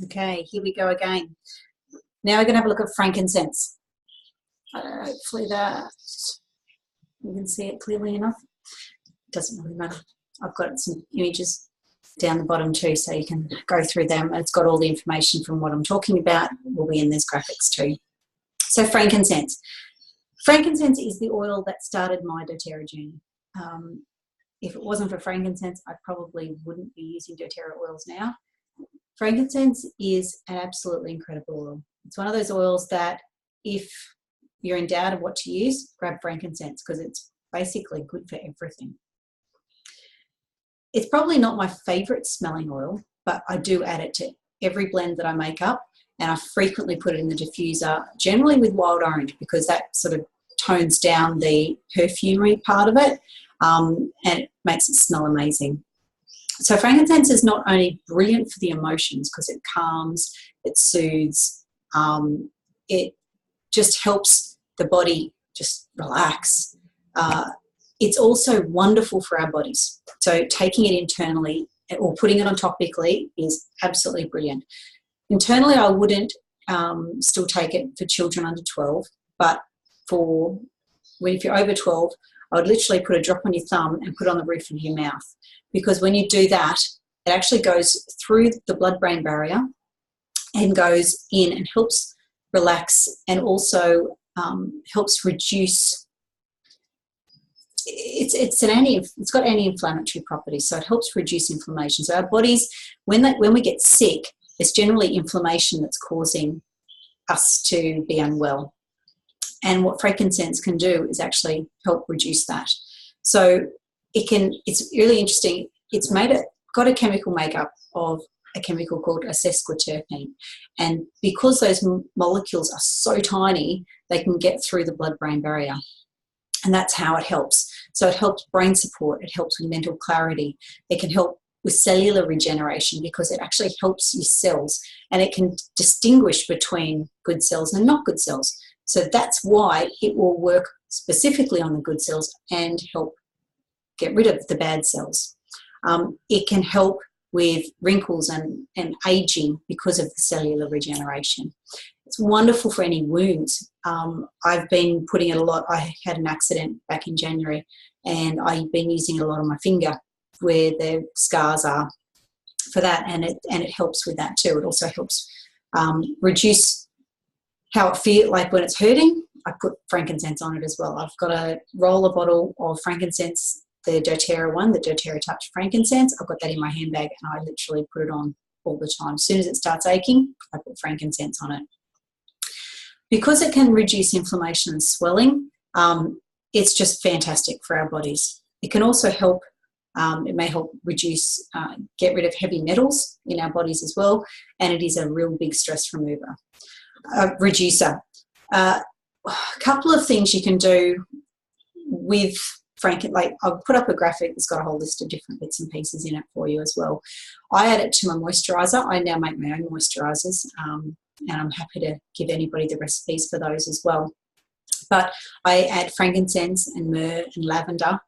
Okay, here we go again. Now we're going to have a look at frankincense. Hopefully that you can see it clearly enough. It doesn't really matter. I've got some images down the bottom too, so you can go through them. It's got all the information from what I'm talking about. Will be in these graphics too. So frankincense. Frankincense is the oil that started my doTERRA journey. If it wasn't for frankincense, I probably wouldn't be using doTERRA oils now. Frankincense is an absolutely incredible oil. It's one of those oils that if you're in doubt of what to use, grab frankincense because it's basically good for everything. It's probably not my favourite smelling oil, but I do add it to every blend that I make up, and I frequently put it in the diffuser, generally with wild orange, because that sort of tones down the perfumery part of it, and it makes it smell amazing. So frankincense is not only brilliant for the emotions because it calms, it soothes, it just helps the body just relax. It's also wonderful for our bodies. So taking it internally or putting it on topically is absolutely brilliant. Internally, I wouldn't still take it for children under 12, but if you're over 12, I would literally put a drop on your thumb and put it on the roof of your mouth, because when you do that, it actually goes through the blood-brain barrier and goes in and helps relax, and also helps reduce. It's got anti-inflammatory properties, so it helps reduce inflammation. So our bodies, when we get sick, it's generally inflammation that's causing us to be unwell. And what frankincense can do is actually help reduce that. So it's really interesting. It's got a chemical makeup of a chemical called a sesquiterpene. And because those molecules are so tiny, they can get through the blood-brain barrier. And that's how it helps. So it helps brain support, it helps with mental clarity, it can help with cellular regeneration because it actually helps your cells, and it can distinguish between good cells and not good cells. So that's why it will work specifically on the good cells and help get rid of the bad cells. It can help with wrinkles and aging because of the cellular regeneration. It's wonderful for any wounds. I've been putting it a lot. I had an accident back in January, and I've been using it a lot on my finger where the scars are for that, and it helps with that too. It also helps reduce how it feels like when it's hurting. I put frankincense on it as well. I've got a roller bottle of frankincense, the doTERRA one, the doTERRA Touch frankincense. I've got that in my handbag, and I literally put it on all the time. As soon as it starts aching, I put frankincense on it. Because it can reduce inflammation and swelling, it's just fantastic for our bodies. It can also help, it may help reduce, get rid of heavy metals in our bodies as well, and it is a real big stress reducer. A couple of things you can do with I'll put up a graphic that's got a whole list of different bits and pieces in it for you as well. I add it to my moisturiser. I now make my own moisturisers, and I'm happy to give anybody the recipes for those as well. But I add frankincense and myrrh and lavender,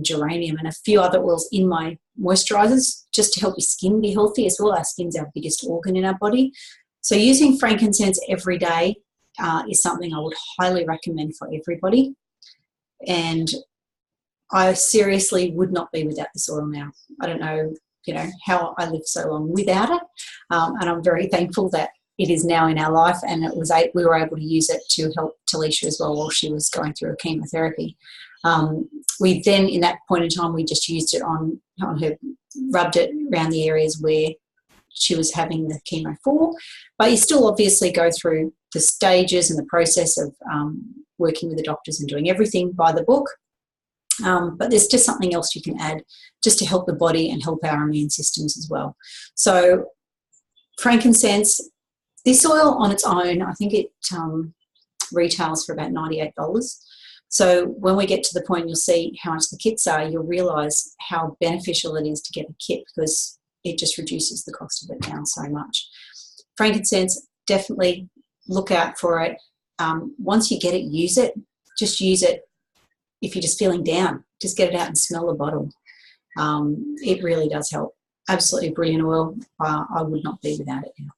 geranium and a few other oils in my moisturisers just to help your skin be healthy as well. Our skin's our biggest organ in our body. So using frankincense every day is something I would highly recommend for everybody. And I seriously would not be without this oil now. I don't know, how I lived so long without it. And I'm very thankful that it is now in our life, and we were able to use it to help Talisha as well while she was going through a chemotherapy. We then, in that point in time, we just used it on her, rubbed it around the areas where she was having the chemo for. But you still obviously go through the stages and the process of working with the doctors and doing everything by the book. But there's just something else you can add just to help the body and help our immune systems as well. So frankincense, this oil on its own, I think it retails for about $98. So when we get to the point, you'll see how much the kits are, you'll realise how beneficial it is to get a kit because it just reduces the cost of it down so much. Frankincense, definitely look out for it. Once you get it, use it. Just use it if you're just feeling down. Just get it out and smell the bottle. It really does help. Absolutely brilliant oil. I would not be without it now.